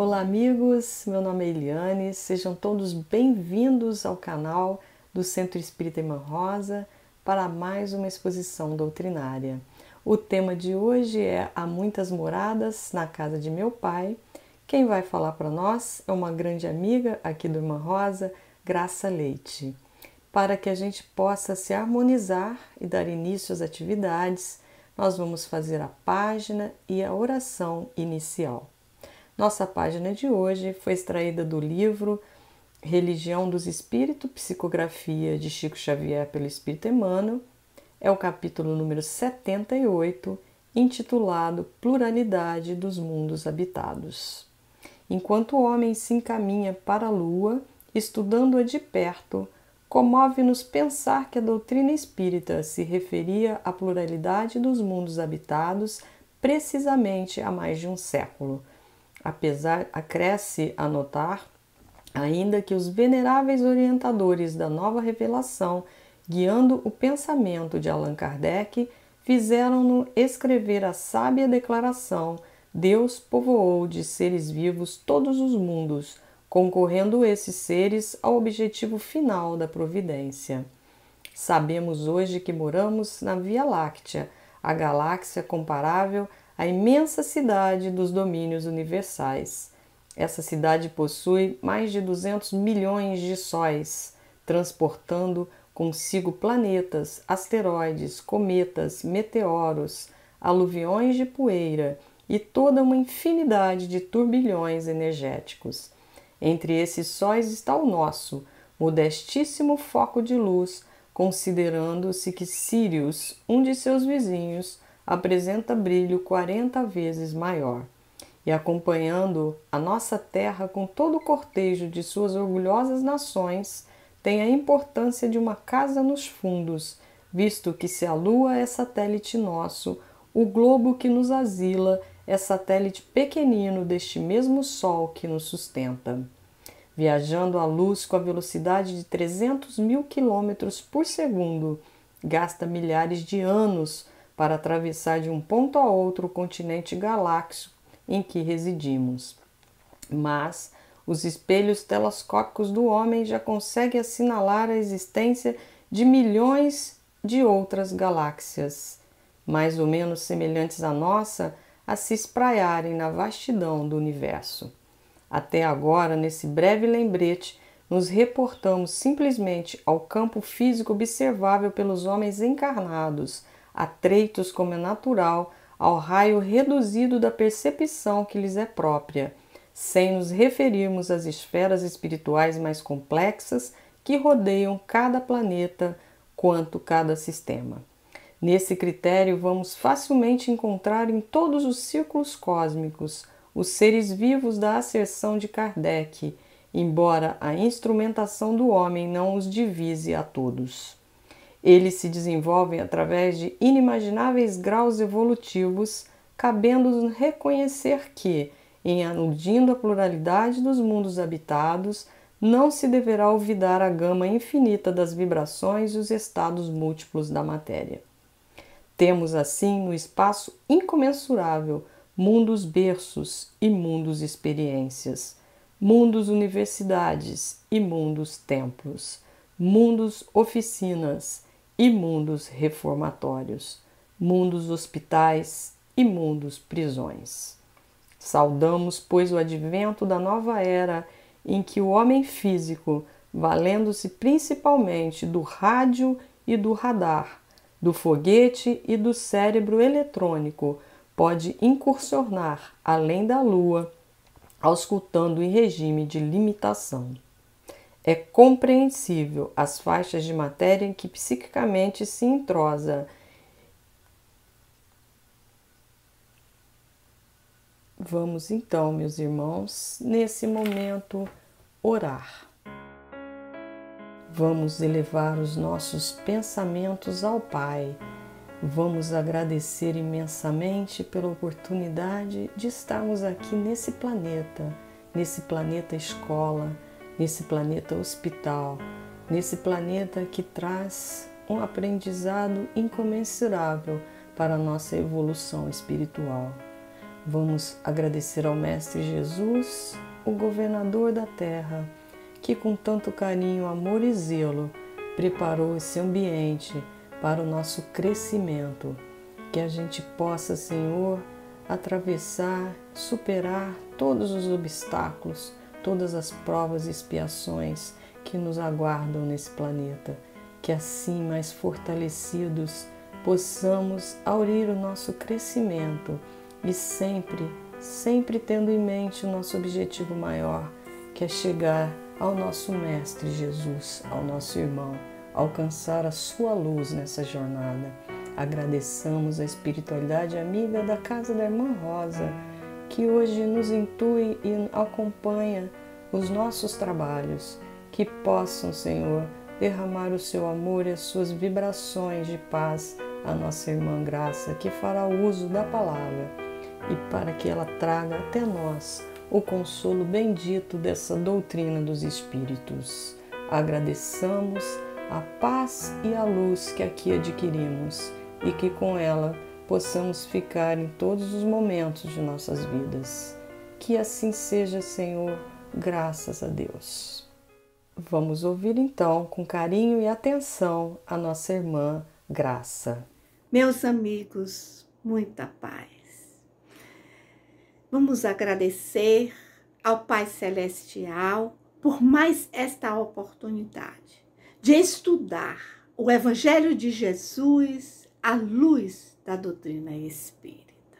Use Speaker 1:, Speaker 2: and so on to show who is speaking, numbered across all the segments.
Speaker 1: Olá amigos, meu nome é Eliane, sejam todos bem-vindos ao canal do Centro Espírita Irmã Rosa para mais uma exposição doutrinária. O tema de hoje é Há Muitas Moradas na Casa de Meu Pai. Quem vai falar para nós é uma grande amiga aqui do Irmã Rosa, Graça Leite. Para que a gente possa se harmonizar e dar início às atividades, nós vamos fazer a página e a oração inicial. Nossa página de hoje foi extraída do livro Religião dos Espíritos, Psicografia de Chico Xavier pelo Espírito Emmanuel. É o capítulo número 78, intitulado Pluralidade dos Mundos Habitados. Enquanto o homem se encaminha para a Lua, estudando-a de perto, comove-nos pensar que a doutrina espírita se referia à pluralidade dos mundos habitados precisamente há mais de um século. Apesar, acresce a notar, ainda que os veneráveis orientadores da nova revelação, guiando o pensamento de Allan Kardec, fizeram-no escrever a sábia declaração: Deus povoou de seres vivos todos os mundos, concorrendo esses seres ao objetivo final da providência. Sabemos hoje que moramos na Via Láctea, a galáxia comparável à imensa cidade dos domínios universais. Essa cidade possui mais de 200 milhões de sóis, transportando consigo planetas, asteroides, cometas, meteoros, aluviões de poeira e toda uma infinidade de turbilhões energéticos. Entre esses sóis está o nosso, modestíssimo foco de luz, considerando-se que Sírius, um de seus vizinhos, apresenta brilho 40 vezes maior. E acompanhando a nossa Terra com todo o cortejo de suas orgulhosas nações, tem a importância de uma casa nos fundos, visto que se a Lua é satélite nosso, o globo que nos asila é satélite pequenino deste mesmo Sol que nos sustenta. Viajando a luz com a velocidade de 300 mil quilômetros por segundo, gasta milhares de anos para atravessar de um ponto a outro o continente galáxico em que residimos. Mas os espelhos telescópicos do homem já conseguem assinalar a existência de milhões de outras galáxias, mais ou menos semelhantes à nossa, a se espraiarem na vastidão do universo. Até agora, nesse breve lembrete, nos reportamos simplesmente ao campo físico observável pelos homens encarnados, atreitos como é natural ao raio reduzido da percepção que lhes é própria, sem nos referirmos às esferas espirituais mais complexas que rodeiam cada planeta quanto cada sistema. Nesse critério, vamos facilmente encontrar em todos os círculos cósmicos os seres vivos da asserção de Kardec, embora a instrumentação do homem não os divise a todos. Eles se desenvolvem através de inimagináveis graus evolutivos, cabendo-nos reconhecer que, em aludindo a pluralidade dos mundos habitados, não se deverá olvidar a gama infinita das vibrações e os estados múltiplos da matéria. Temos, assim, no espaço incomensurável, mundos berços e mundos experiências, mundos universidades e mundos templos, mundos oficinas e mundos reformatórios, mundos hospitais e mundos prisões. Saudamos, pois, o advento da nova era em que o homem físico, valendo-se principalmente do rádio e do radar, do foguete e do cérebro eletrônico, pode incursionar além da Lua, auscultando em regime de limitação. É compreensível as faixas de matéria em que psiquicamente se entrosa. Vamos então, meus irmãos, nesse momento, orar. Vamos elevar os nossos pensamentos ao Pai. Vamos agradecer imensamente pela oportunidade de estarmos aqui nesse planeta escola, nesse planeta hospital, nesse planeta que traz um aprendizado incomensurável para a nossa evolução espiritual. Vamos agradecer ao Mestre Jesus, o governador da terra, que com tanto carinho, amor e zelo preparou esse ambiente para o nosso crescimento. Que a gente possa, Senhor, atravessar, superar todos os obstáculos, todas as provas e expiações que nos aguardam nesse planeta. Que assim, mais fortalecidos, possamos aurir o nosso crescimento e sempre tendo em mente o nosso objetivo maior, que é chegar ao nosso Mestre Jesus, ao nosso irmão, alcançar a sua luz nessa jornada. Agradeçamos a espiritualidade amiga da Casa da Irmã Rosa, que hoje nos intui e acompanha os nossos trabalhos, que possam, Senhor, derramar o seu amor e as suas vibrações de paz à nossa irmã Graça, que fará uso da palavra, e para que ela traga até nós o consolo bendito dessa doutrina dos Espíritos. Agradeçamos a paz e a luz que aqui adquirimos e que com ela possamos ficar em todos os momentos de nossas vidas. Que assim seja, Senhor, graças a Deus. Vamos ouvir então com carinho e atenção a nossa irmã Graça.
Speaker 2: Meus amigos, muita paz. Vamos agradecer ao Pai Celestial por mais esta oportunidade de estudar o Evangelho de Jesus à luz da doutrina espírita.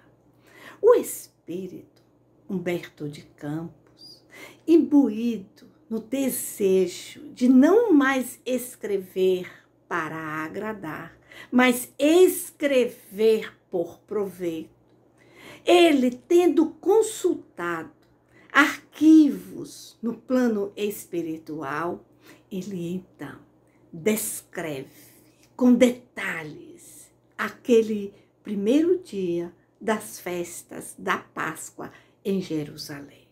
Speaker 2: O espírito Humberto de Campos, imbuído no desejo de não mais escrever para agradar, mas escrever por proveito, ele tendo consultado arquivos no plano espiritual, ele então descreve com detalhes aquele primeiro dia das festas da Páscoa em Jerusalém.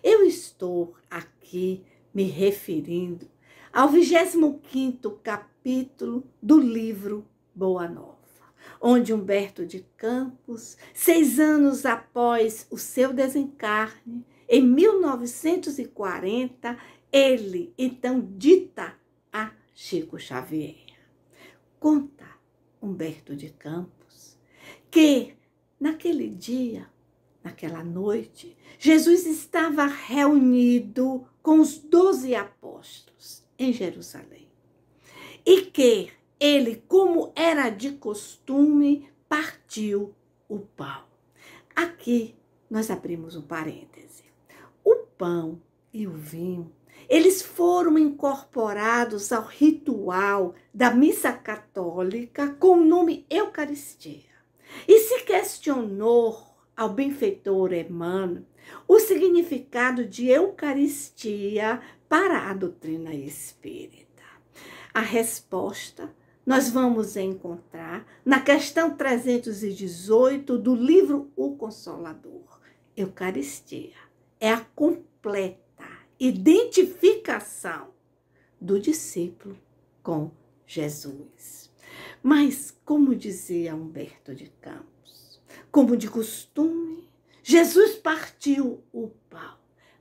Speaker 2: Eu estou aqui me referindo ao 25º capítulo do livro Boa Nova, onde Humberto de Campos, 6 anos após o seu desencarne, em 1940, ele então dita a Chico Xavier. Conta Humberto de Campos que naquele dia, naquela noite, Jesus estava reunido com os 12 apóstolos em Jerusalém e que ele, como era de costume, partiu o pão. Aqui nós abrimos um parêntese. O pão e o vinho, eles foram incorporados ao ritual da missa católica com o nome Eucaristia. E se questionou ao benfeitor Emmanuel o significado de Eucaristia para a doutrina espírita. A resposta nós vamos encontrar na questão 318 do livro O Consolador. Eucaristia é a completa identificação do discípulo com Jesus. Mas, como dizia Humberto de Campos, como de costume, Jesus partiu o pão,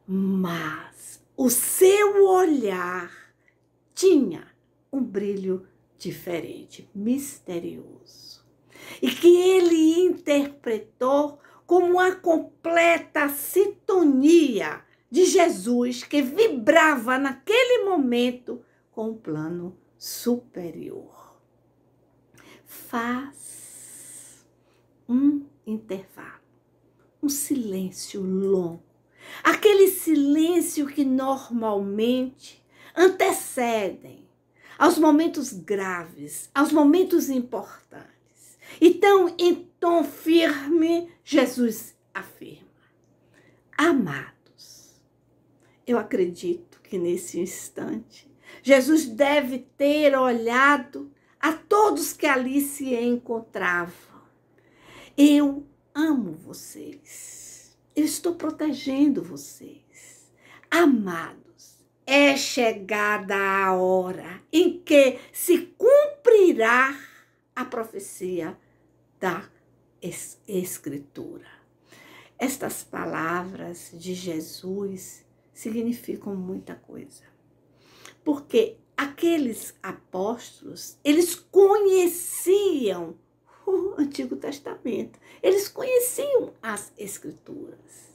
Speaker 2: mas o seu olhar tinha um brilho diferente, misterioso, e que ele interpretou como a completa sintonia de Jesus que vibrava naquele momento com o plano superior. Faz um intervalo, um silêncio longo, aquele silêncio que normalmente antecedem aos momentos graves, aos momentos importantes. Então, em tom firme, Jesus afirma: amados, eu acredito que nesse instante, Jesus deve ter olhado a todos que ali se encontravam. Eu amo vocês, eu estou protegendo vocês. Amados, é chegada a hora em que se cumprirá a profecia da Escritura. Estas palavras de Jesus significam muita coisa. Porque aqueles apóstolos, eles conheciam o Antigo Testamento. Eles conheciam as Escrituras.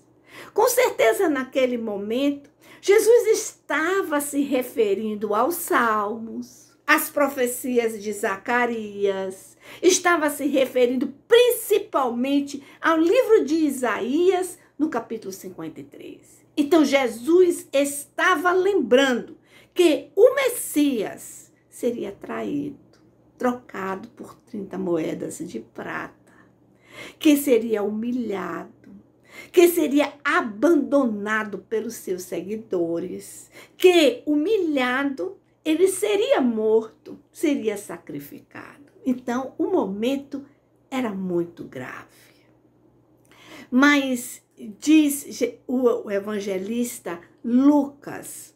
Speaker 2: Com certeza, naquele momento, Jesus estava se referindo aos Salmos, às profecias de Zacarias, estava se referindo principalmente ao livro de Isaías, no capítulo 53. Então, Jesus estava lembrando que o Messias seria traído, trocado por 30 moedas de prata, que seria humilhado, que seria abandonado pelos seus seguidores, que humilhado, ele seria morto, seria sacrificado. Então, o momento era muito grave. Mas diz o evangelista Lucas,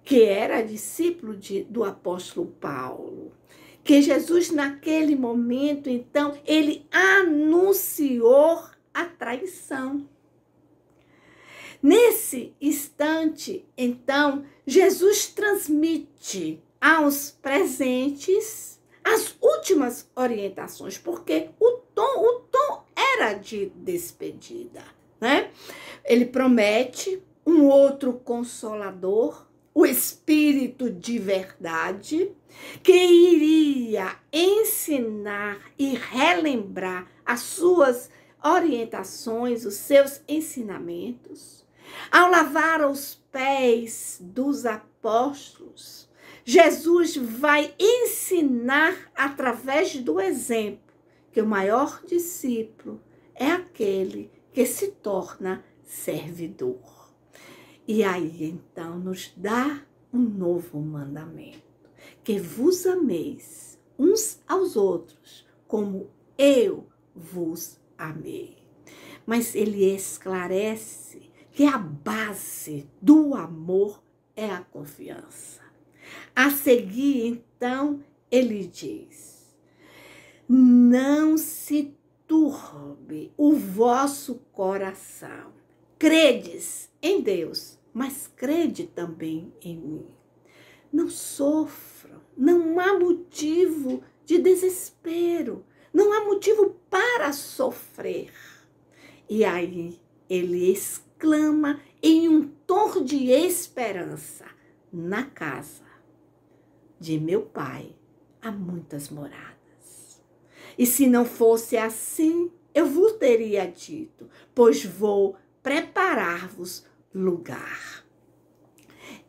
Speaker 2: que era discípulo do apóstolo Paulo, que Jesus naquele momento, então, ele anunciou a traição. Nesse instante, então, Jesus transmite aos presentes as últimas orientações, porque o tom era de despedida, né? Ele promete um outro consolador, o Espírito de verdade, que iria ensinar e relembrar as suas orientações, os seus ensinamentos. Ao lavar os pés dos apóstolos, Jesus vai ensinar através do exemplo que o maior discípulo é aquele que se torna servidor. E aí, então, nos dá um novo mandamento, que vos ameis uns aos outros, como eu vos amei. Mas ele esclarece que a base do amor é a confiança. A seguir, então, ele diz: não se turbe o vosso coração. Credes em Deus, mas crede também em mim. Não sofram, não há motivo de desespero, não há motivo para sofrer. E aí ele exclama em um tom de esperança: na casa de meu pai há muitas moradas. E se não fosse assim, eu vos teria dito, pois vou preparar-vos lugar.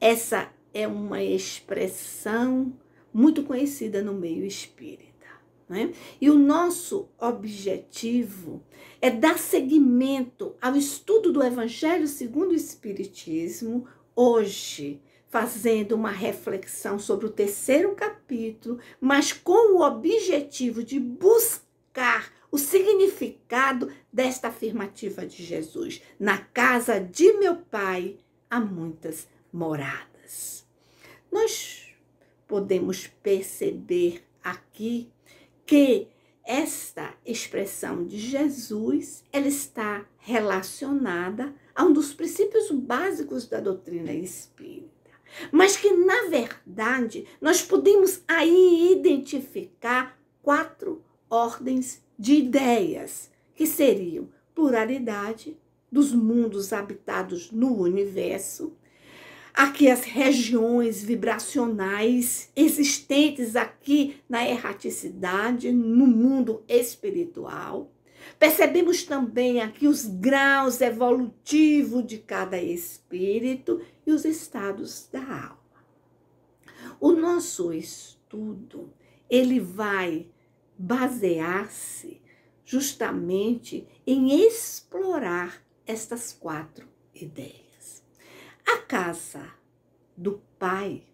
Speaker 2: Essa é uma expressão muito conhecida no meio espírita, né? E o nosso objetivo é dar seguimento ao estudo do Evangelho segundo o Espiritismo, hoje, fazendo uma reflexão sobre o 3º capítulo, mas com o objetivo de buscar o significado desta afirmativa de Jesus. Na casa de meu pai há muitas moradas. Nós podemos perceber aqui que esta expressão de Jesus, ela está relacionada a um dos princípios básicos da doutrina espírita. Mas que, na verdade, nós podemos aí identificar 4 ordens de ideias, que seriam pluralidade dos mundos habitados no universo, aqui as regiões vibracionais existentes aqui na erraticidade, no mundo espiritual. Percebemos também aqui os graus evolutivos de cada espírito e os estados da alma. O nosso estudo, ele vai basear-se justamente em explorar estas 4 ideias. A casa do Pai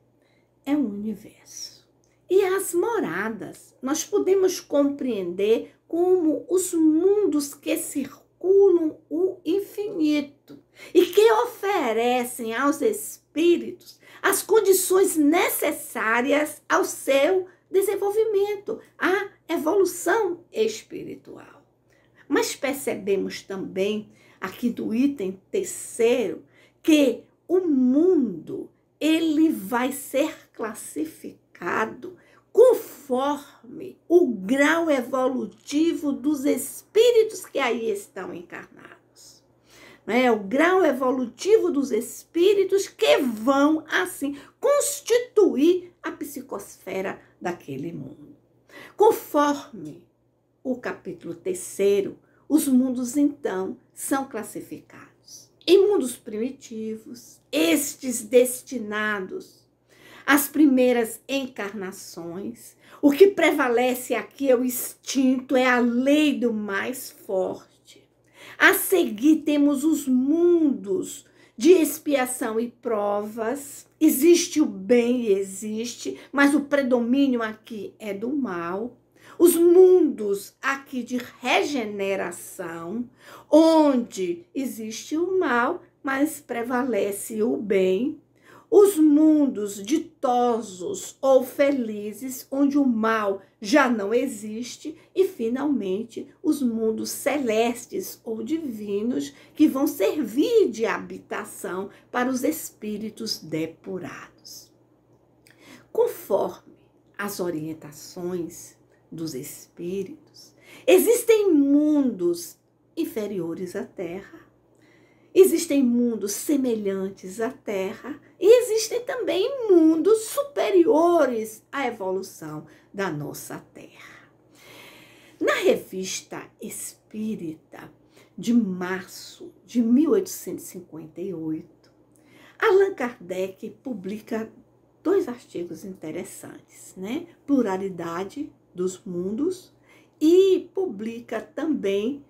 Speaker 2: é um universo. E as moradas, nós podemos compreender como os mundos que circulam o infinito e que oferecem aos espíritos as condições necessárias ao seu desenvolvimento, à evolução espiritual. Mas percebemos também aqui do item terceiro, que o mundo, ele vai ser classificado conforme o grau evolutivo dos espíritos que aí estão encarnados. O grau evolutivo dos espíritos que vão, assim, constituir a psicosfera daquele mundo. Conforme o capítulo 3º, os mundos, então, são classificados em mundos primitivos, estes destinados às primeiras encarnações. O que prevalece aqui é o instinto, é a lei do mais forte. A seguir, temos os mundos de expiação e provas. Existe o bem e existe, mas o predomínio aqui é do mal. Os mundos aqui de regeneração, onde existe o mal, mas prevalece o bem. Os mundos ditosos ou felizes, onde o mal já não existe. E, finalmente, os mundos celestes ou divinos, que vão servir de habitação para os espíritos depurados. Conforme as orientações dos espíritos, existem mundos inferiores à Terra, existem mundos semelhantes à Terra e existem também mundos superiores à evolução da nossa Terra. Na Revista Espírita de março de 1858, Allan Kardec publica 2 artigos interessantes, Pluralidade dos mundos, e publica também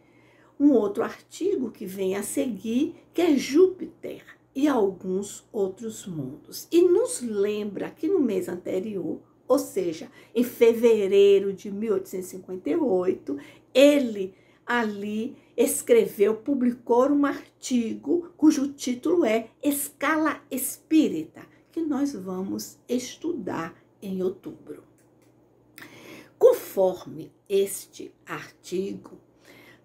Speaker 2: um outro artigo que vem a seguir, que é Júpiter e alguns outros mundos. E nos lembra que no mês anterior, ou seja, em fevereiro de 1858, ele ali escreveu, publicou um artigo cujo título é Escala Espírita, que nós vamos estudar em outubro. Conforme este artigo,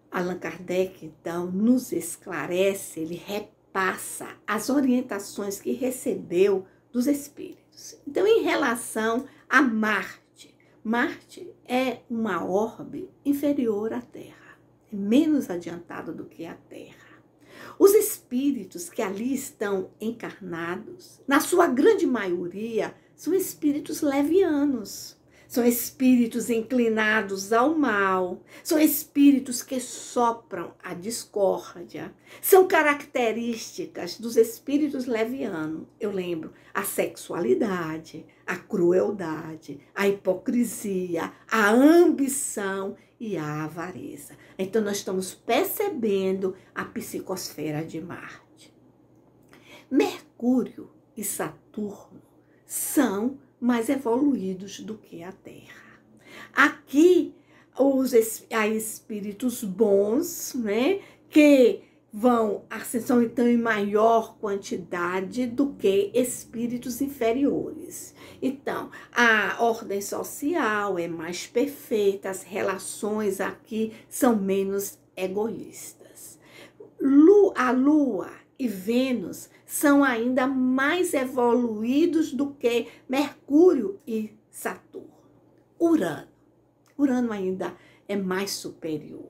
Speaker 2: Allan Kardec, então, nos esclarece, ele repassa as orientações que recebeu dos espíritos. Então, em relação a Marte, Marte é uma orbe inferior à Terra, é menos adiantada do que a Terra. Os espíritos que ali estão encarnados, na sua grande maioria, são espíritos levianos. São espíritos inclinados ao mal, são espíritos que sopram a discórdia. São características dos espíritos levianos. Eu lembro a sexualidade, a crueldade, a hipocrisia, a ambição e a avareza. Então, nós estamos percebendo a psicosfera de Marte. Mercúrio e Saturno são mais evoluídos do que a Terra. Aqui, há espíritos bons, que vão ascensão então em maior quantidade do que espíritos inferiores. Então, a ordem social é mais perfeita, as relações aqui são menos egoístas. A Lua e Vênus são ainda mais evoluídos do que Mercúrio e Saturno. Urano ainda é mais superior.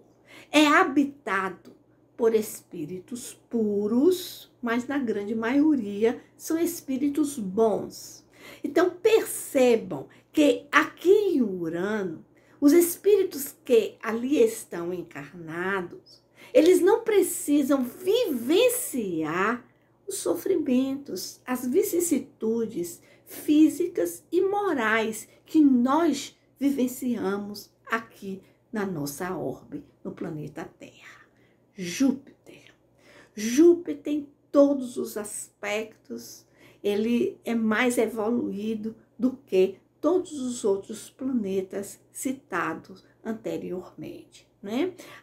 Speaker 2: É habitado por espíritos puros, mas na grande maioria são espíritos bons. Então percebam que aqui em Urano, os espíritos que ali estão encarnados, eles não precisam vivenciar os sofrimentos, as vicissitudes físicas e morais que nós vivenciamos aqui na nossa orbe, no planeta Terra. Júpiter em todos os aspectos, ele é mais evoluído do que todos os outros planetas citados anteriormente.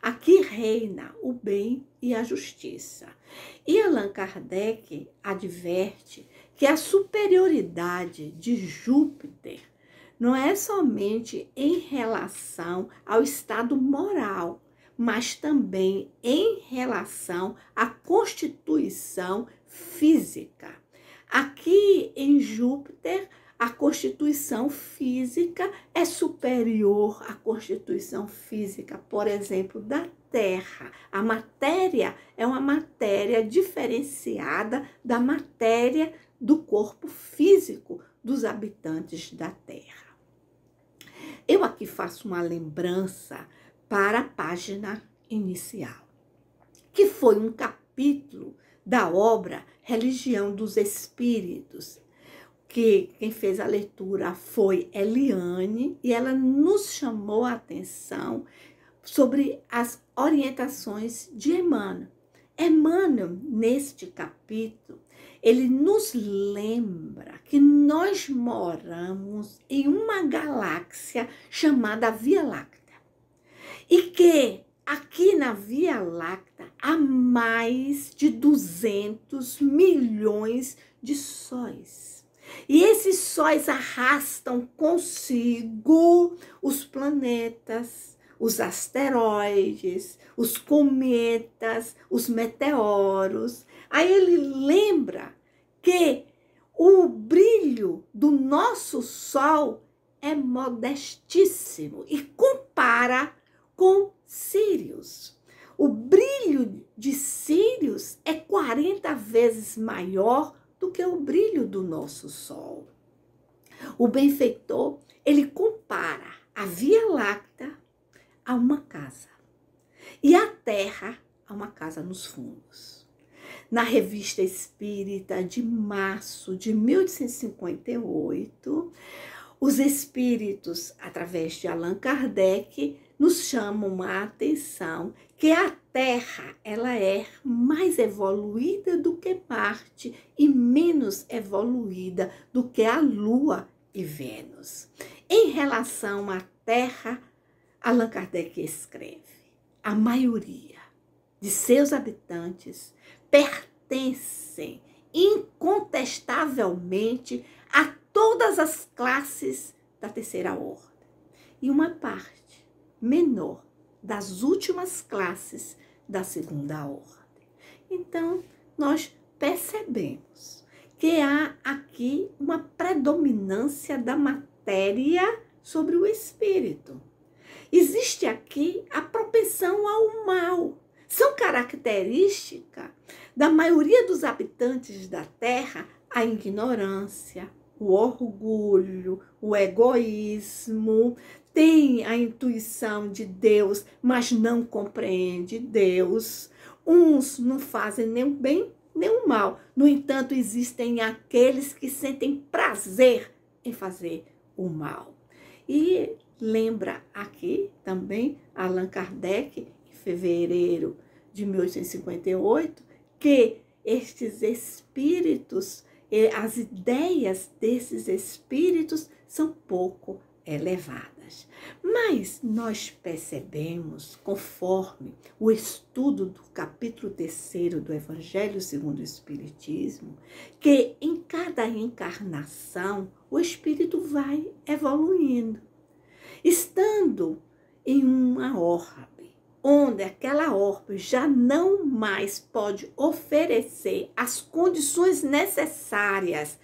Speaker 2: Aqui reina o bem e a justiça. E Allan Kardec adverte que a superioridade de Júpiter não é somente em relação ao estado moral, mas também em relação à constituição física. Aqui em Júpiter, a constituição física é superior à constituição física, por exemplo, da Terra. A matéria é uma matéria diferenciada da matéria do corpo físico dos habitantes da Terra. Eu aqui faço uma lembrança para a página inicial, que foi um capítulo da obra Religião dos Espíritos, que quem fez a leitura foi Eliane, e ela nos chamou a atenção sobre as orientações de Emmanuel. Emmanuel, neste capítulo, ele nos lembra que nós moramos em uma galáxia chamada Via Láctea. E que aqui na Via Láctea há mais de 200 milhões de sóis. E esses sóis arrastam consigo os planetas, os asteroides, os cometas, os meteoros. Aí ele lembra que o brilho do nosso Sol é modestíssimo e compara com Sírius. O brilho de Sírius é 40 vezes maior do que o brilho do nosso Sol. O benfeitor, ele compara a Via Láctea a uma casa e a Terra a uma casa nos fundos. Na Revista Espírita de março de 1858, os espíritos, através de Allan Kardec, nos chamam a atenção que a Terra ela é mais evoluída do que Marte e menos evoluída do que a Lua e Vênus. Em relação à Terra, Allan Kardec escreve: a maioria de seus habitantes pertencem incontestavelmente a todas as classes da terceira ordem e uma parte menor das últimas classes da segunda ordem. Então, nós percebemos que há aqui uma predominância da matéria sobre o espírito. Existe aqui a propensão ao mal. São características da maioria dos habitantes da Terra a ignorância, o orgulho, o egoísmo, tem a intuição de Deus, mas não compreende Deus. Uns não fazem nem o bem, nem o mal. No entanto, existem aqueles que sentem prazer em fazer o mal. E lembra aqui também Allan Kardec, em fevereiro de 1858, que estes espíritos, as ideias desses espíritos são pouco elevadas. Mas nós percebemos, conforme o estudo do capítulo 3º do Evangelho segundo o Espiritismo, que em cada encarnação o espírito vai evoluindo, estando em uma orbe, onde aquela orbe já não mais pode oferecer as condições necessárias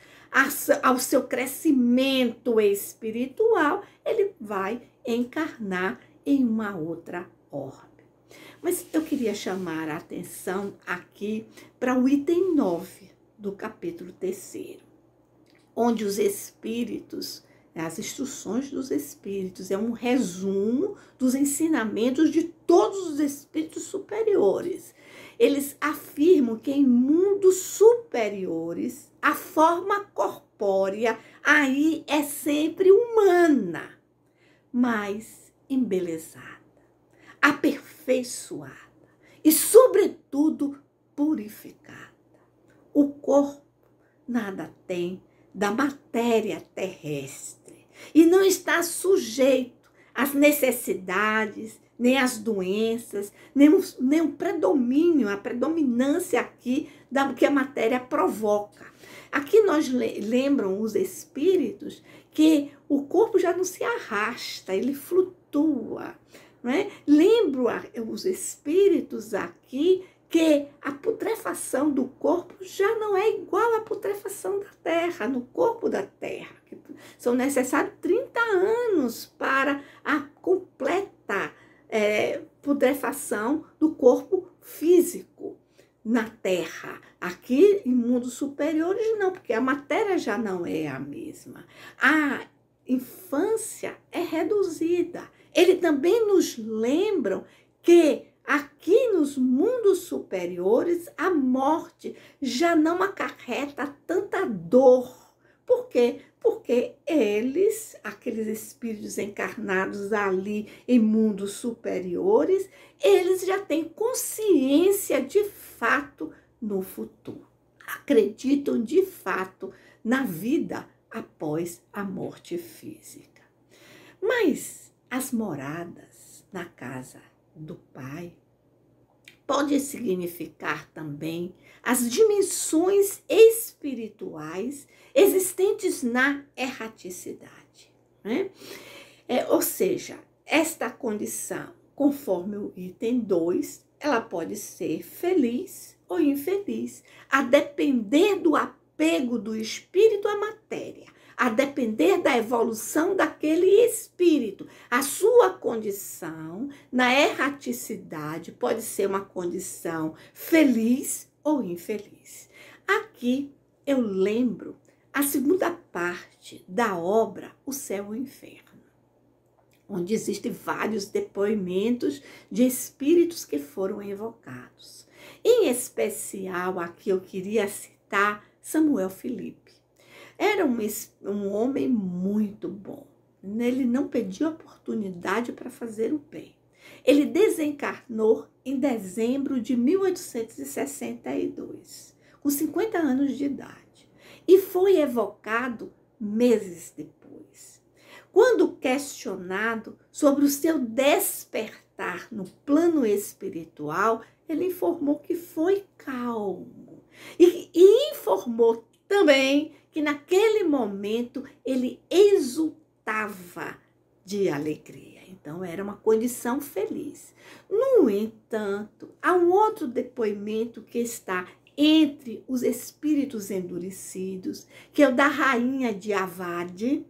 Speaker 2: ao seu crescimento espiritual, ele vai encarnar em uma outra orbe. Mas eu queria chamar a atenção aqui para o item 9 do capítulo 3º, onde os espíritos, as instruções dos espíritos, é um resumo dos ensinamentos de todos os espíritos superiores. Eles afirmam que em mundos superiores, a forma corpórea aí é sempre humana, mas embelezada, aperfeiçoada e, sobretudo, purificada. O corpo nada tem da matéria terrestre e não está sujeito às necessidades, nem às doenças, nem o predomínio, a predominância aqui que a matéria provoca. Aqui nós lembram os espíritos que o corpo já não se arrasta, ele flutua, não é? Lembro os espíritos aqui que a putrefação do corpo já não é igual à putrefação da terra, no corpo da terra. São necessários 30 anos para a completa putrefação do corpo físico na terra. Aqui, em mundos superiores, não, porque a matéria já não é a mesma. A infância é reduzida. Eles também nos lembram que aqui nos mundos superiores, a morte já não acarreta tanta dor. Por quê? Porque eles, aqueles espíritos encarnados ali em mundos superiores, eles já têm consciência de fato no futuro. Acreditam de fato na vida após a morte física. Mas as moradas na casa do Pai pode significar também as dimensões espirituais existentes na erraticidade, né? Ou seja, esta condição, conforme o item 2, ela pode ser feliz ou infeliz, a depender do apego do espírito à matéria, a depender da evolução daquele espírito. A sua condição na erraticidade pode ser uma condição feliz ou infeliz. Aqui eu lembro a segunda parte da obra O Céu e o Inferno, onde existem vários depoimentos de espíritos que foram evocados. Em especial, aqui eu queria citar Samuel Felipe. Era um homem muito bom. Ele não pediu oportunidade para fazer o bem. Ele desencarnou em dezembro de 1862, com 50 anos de idade, e foi evocado meses depois. Quando questionado sobre o seu despertar no plano espiritual, ele informou que foi calmo e informou também que naquele momento ele exultava de alegria. Então era uma condição feliz. No entanto, há um outro depoimento que está entre os espíritos endurecidos, que é o da rainha de Avad,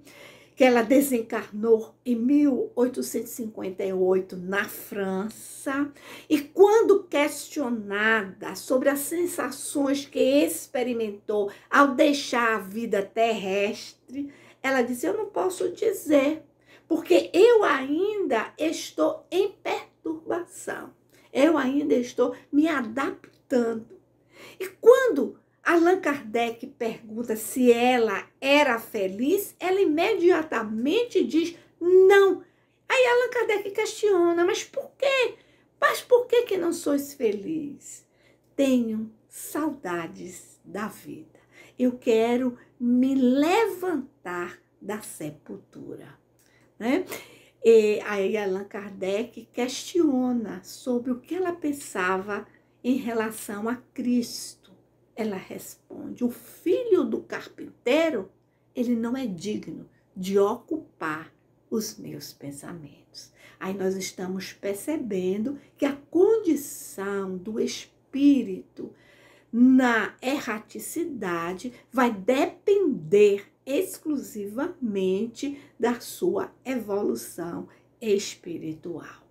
Speaker 2: que ela desencarnou em 1858 na França, e quando questionada sobre as sensações que experimentou ao deixar a vida terrestre, ela disse: eu não posso dizer, porque eu ainda estou em perturbação, eu ainda estou me adaptando. E quando Allan Kardec pergunta se ela era feliz, ela imediatamente diz não. Aí Allan Kardec questiona, mas por quê? Mas por que não sois feliz? Tenho saudades da vida. Eu quero me levantar da sepultura, né? E aí Allan Kardec questiona sobre o que ela pensava em relação a Cristo. Ela responde: o filho do carpinteiro, ele não é digno de ocupar os meus pensamentos. Aí nós estamos percebendo que a condição do espírito na erraticidade vai depender exclusivamente da sua evolução espiritual.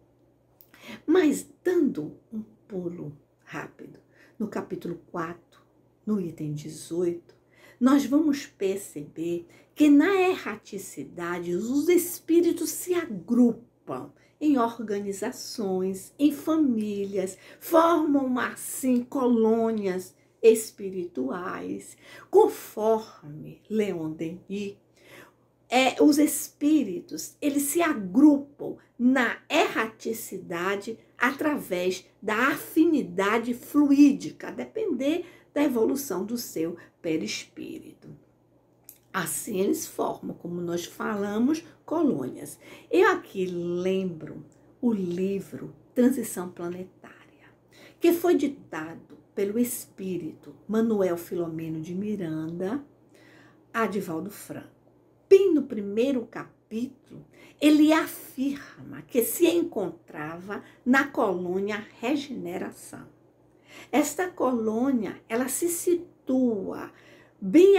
Speaker 2: Mas dando um pulo rápido, no capítulo 4, no item 18, nós vamos perceber que na erraticidade os espíritos se agrupam em organizações, em famílias, formam assim colônias espirituais, conforme Leon Denis. Os espíritos, eles se agrupam na erraticidade através da afinidade fluídica, a depender da evolução do seu perispírito. Assim eles formam, como nós falamos, colônias. Eu aqui lembro o livro Transição Planetária, que foi ditado pelo espírito Manuel Filomeno de Miranda a Divaldo Franco. bem no primeiro capítulo, ele afirma que se encontrava na colônia Regeneração. Esta colônia, ela se situa bem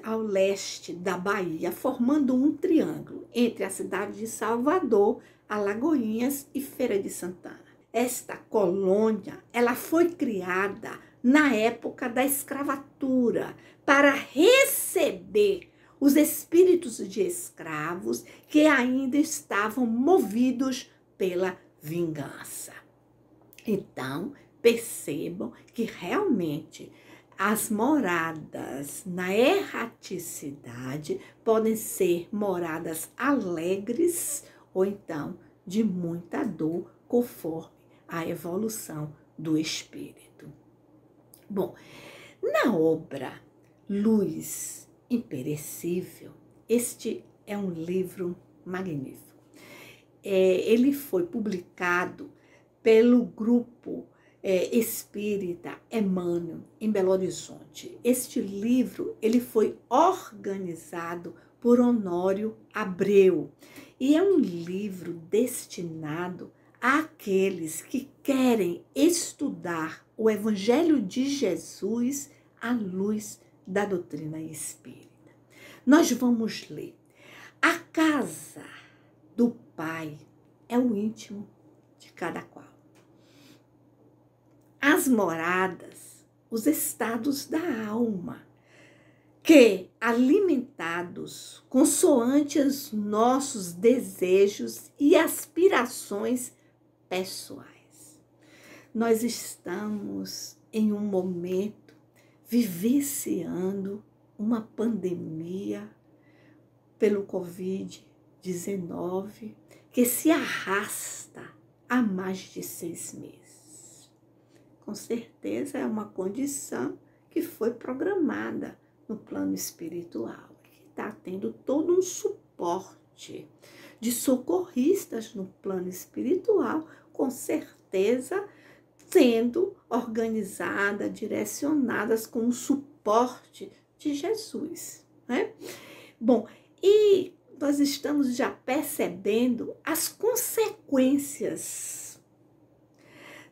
Speaker 2: ao leste da Bahia, formando um triângulo entre a cidade de Salvador, Alagoinhas e Feira de Santana. Esta colônia, ela foi criada na época da escravatura para receber os espíritos de escravos que ainda estavam movidos pela vingança. Então, percebam que realmente as moradas na erraticidade podem ser moradas alegres ou então de muita dor, conforme a evolução do espírito. Bom, na obra Luz Imperecível, este é um livro magnífico. Ele foi publicado pelo grupo espírita Emmanuel, em Belo Horizonte. Este livro ele foi organizado por Honório Abreu e é um livro destinado àqueles que querem estudar o Evangelho de Jesus à luz da doutrina espírita. Nós vamos ler: a casa do Pai é o íntimo de cada qual. As moradas, os estados da alma, que, alimentados consoante os nossos desejos e aspirações pessoais. Nós estamos em um momento vivenciando uma pandemia pelo Covid-19 que se arrasta há mais de 6 meses. Com certeza é uma condição que foi programada no plano espiritual, que está tendo todo um suporte de socorristas no plano espiritual, com certeza sendo organizadas, direcionadas com o suporte de Jesus, né? Bom, e nós estamos já percebendo as consequências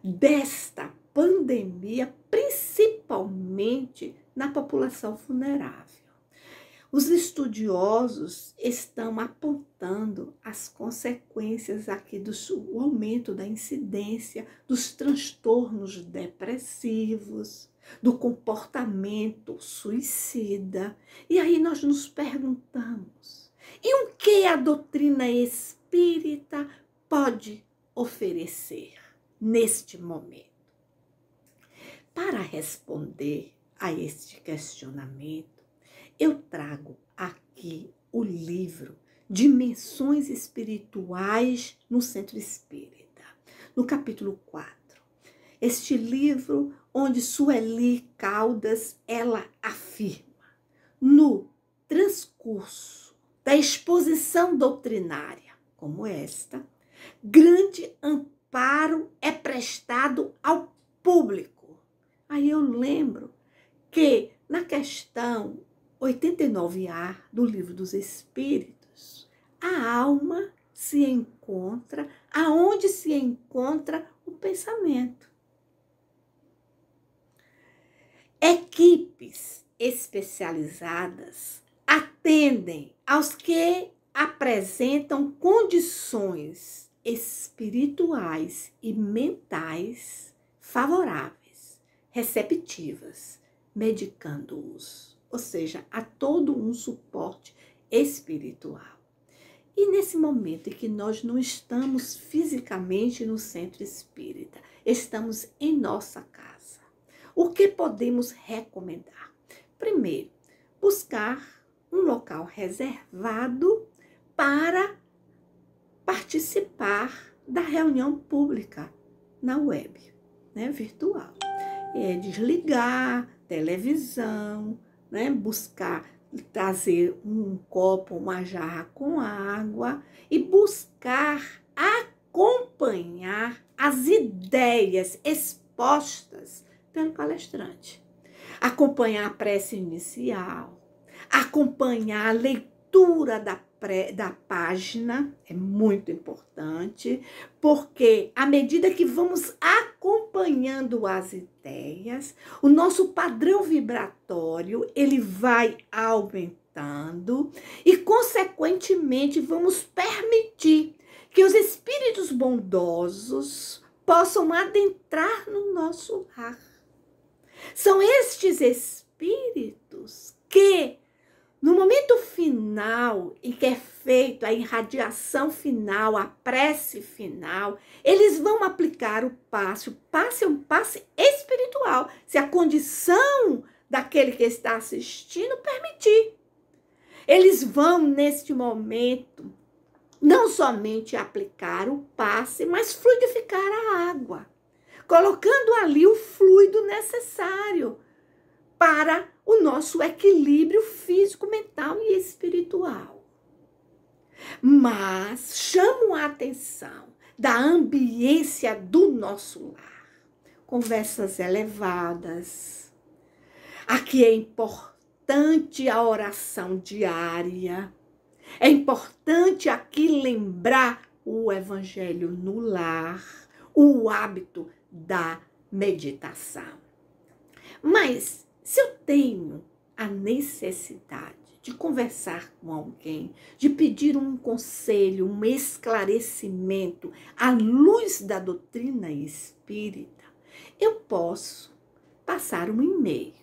Speaker 2: desta pandemia, principalmente na população vulnerável. Os estudiosos estão apontando as consequências aqui do aumento da incidência dos transtornos depressivos, do comportamento suicida. E aí nós nos perguntamos, e o que a doutrina espírita pode oferecer neste momento? Para responder a este questionamento, eu trago aqui o livro Dimensões Espirituais no Centro Espírita, no capítulo 4. Este livro onde Sueli Caldas, ela afirma: no transcurso da exposição doutrinária como esta, grande amparo é prestado ao público. Aí eu lembro que na questão 89A do Livro dos Espíritos, a alma se encontra aonde se encontra o pensamento. Equipes especializadas atendem aos que apresentam condições espirituais e mentais favoráveis, receptivas, medicando-os, ou seja, há todo um suporte espiritual. E nesse momento em que nós não estamos fisicamente no centro espírita, estamos em nossa casa, o que podemos recomendar? Primeiro, buscar um local reservado para participar da reunião pública na web, né, virtual. Desligar televisão, né, buscar trazer um copo, uma jarra com água e buscar acompanhar as ideias expostas pelo palestrante. Acompanhar a prece inicial, acompanhar a leitura leitura da página é muito importante, porque à medida que vamos acompanhando as ideias, o nosso padrão vibratório ele vai aumentando e, consequentemente, vamos permitir que os espíritos bondosos possam adentrar no nosso lar. São estes espíritos que, no momento final em que é feito a irradiação final, a prece final, eles vão aplicar o passe. O passe é um passe espiritual, se a condição daquele que está assistindo permitir. Eles vão, neste momento, não somente aplicar o passe, mas fluidificar a água, colocando ali o fluido necessário para o nosso equilíbrio físico, mental e espiritual. Mas chamo a atenção da ambiência do nosso lar. Conversas elevadas. Aqui é importante a oração diária. É importante aqui lembrar o evangelho no lar, o hábito da meditação. Mas se eu tenho a necessidade de conversar com alguém, de pedir um conselho, um esclarecimento à luz da doutrina espírita, eu posso passar um e-mail.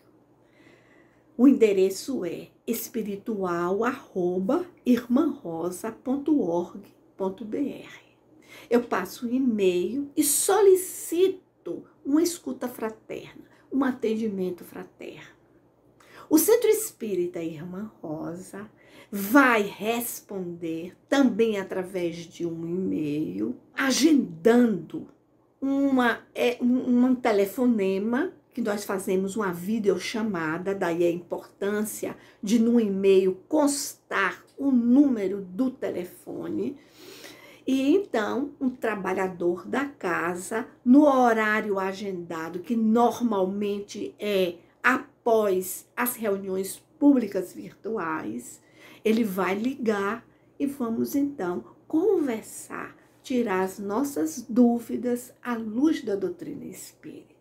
Speaker 2: O endereço é espiritual@irmanrosa.org.br. Eu passo um e-mail e solicito uma escuta fraterna, um atendimento fraterno. O Centro Espírita Irmã Rosa vai responder também através de um e-mail, agendando um telefonema, que nós fazemos uma videochamada, daí a importância de no e-mail constar o número do telefone. E então, um trabalhador da casa, no horário agendado, que normalmente é após as reuniões públicas virtuais, ele vai ligar e vamos então conversar, tirar as nossas dúvidas à luz da doutrina espírita.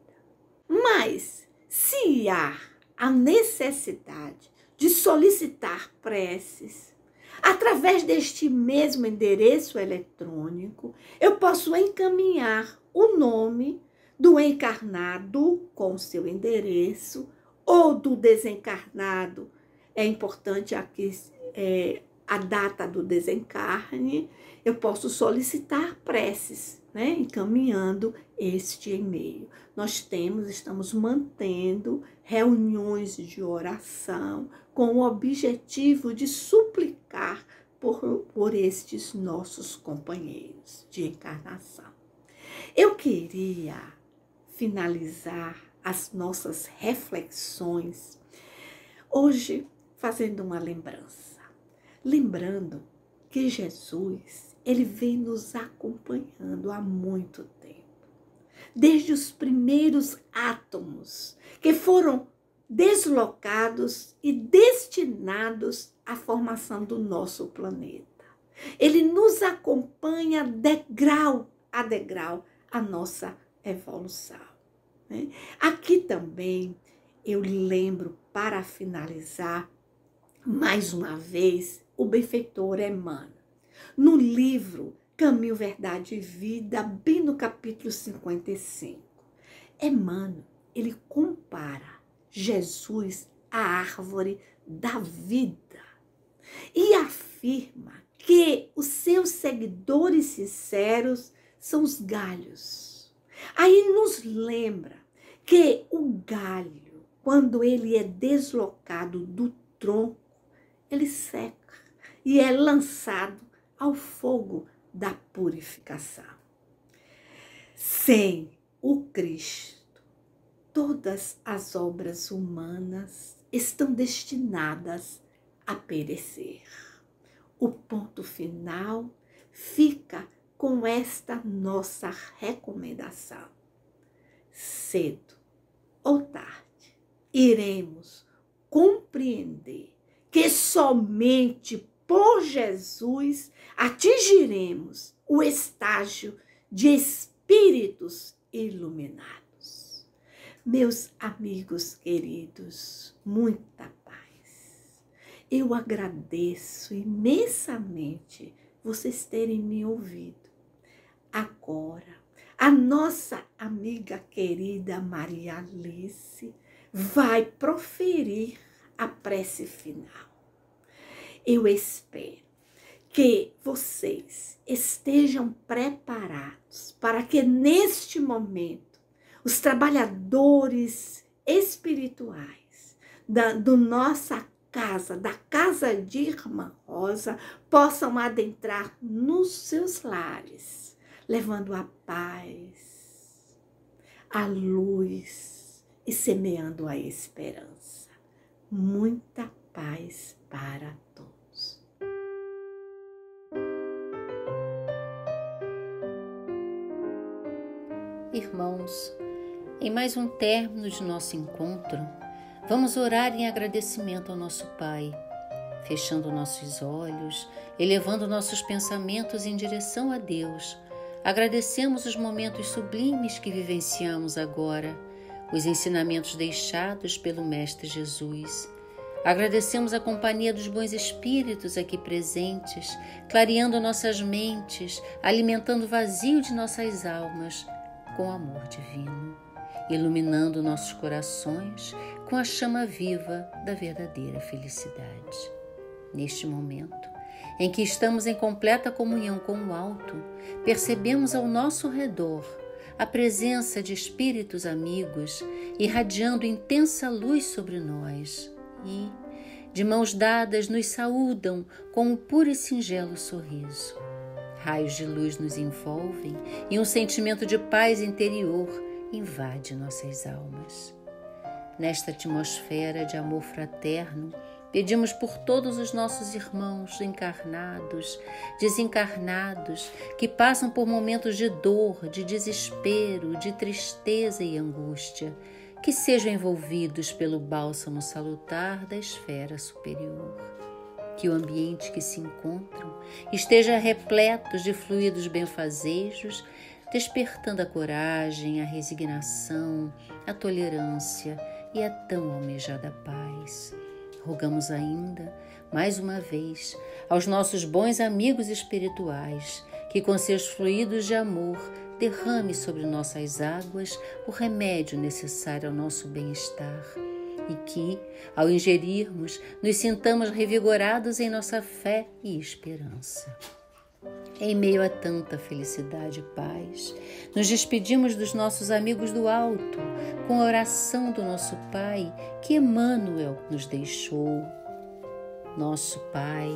Speaker 2: Mas, se há a necessidade de solicitar preces, através deste mesmo endereço eletrônico, eu posso encaminhar o nome do encarnado com seu endereço ou do desencarnado. É importante aqui a data do desencarne. Eu posso solicitar preces, né, encaminhando este e-mail. Nós estamos mantendo reuniões de oração com o objetivo de suplicar por estes nossos companheiros de encarnação. Eu queria finalizar as nossas reflexões hoje fazendo uma lembrança. Lembrando que Jesus, ele vem nos acompanhando há muito tempo. Desde os primeiros átomos que foram deslocados e destinados à formação do nosso planeta. Ele nos acompanha degrau a degrau a nossa evolução. Né? Aqui também eu lembro, para finalizar, mais uma vez, o benfeitor Emmanuel. No livro Caminho, Verdade e Vida, bem no capítulo 55, Emmanuel, ele compara Jesus à árvore da vida e afirma que os seus seguidores sinceros são os galhos. Aí nos lembra que o galho, quando ele é deslocado do tronco, ele seca e é lançado ao fogo da purificação. Sem o Cristo, todas as obras humanas estão destinadas a perecer. O ponto final fica com esta nossa recomendação. Cedo ou tarde, iremos compreender que somente por Jesus, atingiremos o estágio de espíritos iluminados. Meus amigos queridos, muita paz. Eu agradeço imensamente vocês terem me ouvido. Agora, a nossa amiga querida Maria Alice vai proferir a prece final. Eu espero que vocês estejam preparados para que neste momento os trabalhadores espirituais da nossa casa, da casa de Irmã Rosa, possam adentrar nos seus lares, levando a paz, a luz e semeando a esperança. Muita paz para todos.
Speaker 3: Irmãos, em mais um término de nosso encontro, vamos orar em agradecimento ao nosso Pai, fechando nossos olhos, elevando nossos pensamentos em direção a Deus. Agradecemos os momentos sublimes que vivenciamos agora, os ensinamentos deixados pelo Mestre Jesus. Agradecemos a companhia dos bons espíritos aqui presentes, clareando nossas mentes, alimentando o vazio de nossas almas com amor divino, iluminando nossos corações com a chama viva da verdadeira felicidade. Neste momento, em que estamos em completa comunhão com o alto, percebemos ao nosso redor a presença de espíritos amigos irradiando intensa luz sobre nós e, de mãos dadas, nos saúdam com um puro e singelo sorriso. Raios de luz nos envolvem e um sentimento de paz interior invade nossas almas. Nesta atmosfera de amor fraterno, pedimos por todos os nossos irmãos encarnados, desencarnados, que passam por momentos de dor, de desespero, de tristeza e angústia, que sejam envolvidos pelo bálsamo salutar da esfera superior. Que o ambiente que se encontram esteja repleto de fluidos benfazejos, despertando a coragem, a resignação, a tolerância e a tão almejada paz. Rogamos ainda, mais uma vez, aos nossos bons amigos espirituais, que com seus fluidos de amor derrame sobre nossas águas o remédio necessário ao nosso bem-estar e que, ao ingerirmos, nos sintamos revigorados em nossa fé e esperança. Em meio a tanta felicidade e paz, nos despedimos dos nossos amigos do alto, com a oração do nosso Pai, que Emmanuel nos deixou. Nosso Pai,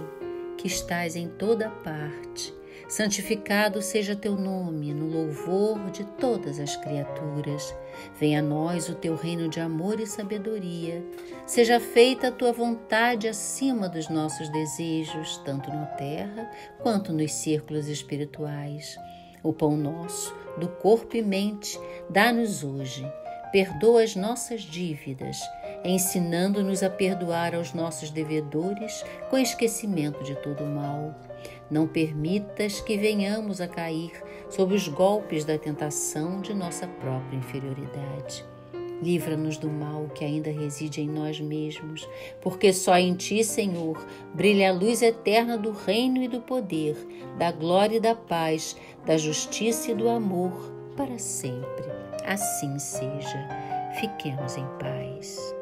Speaker 3: que estás em toda parte, santificado seja teu nome no louvor de todas as criaturas. Venha a nós o teu reino de amor e sabedoria. Seja feita a tua vontade acima dos nossos desejos, tanto na terra quanto nos círculos espirituais. O pão nosso, do corpo e mente, dá-nos hoje. Perdoa as nossas dívidas, ensinando-nos a perdoar aos nossos devedores com esquecimento de todo o mal. Não permitas que venhamos a cair sob os golpes da tentação de nossa própria inferioridade. Livra-nos do mal que ainda reside em nós mesmos, porque só em Ti, Senhor, brilha a luz eterna do reino e do poder, da glória e da paz, da justiça e do amor, para sempre. Assim seja. Fiquemos em paz.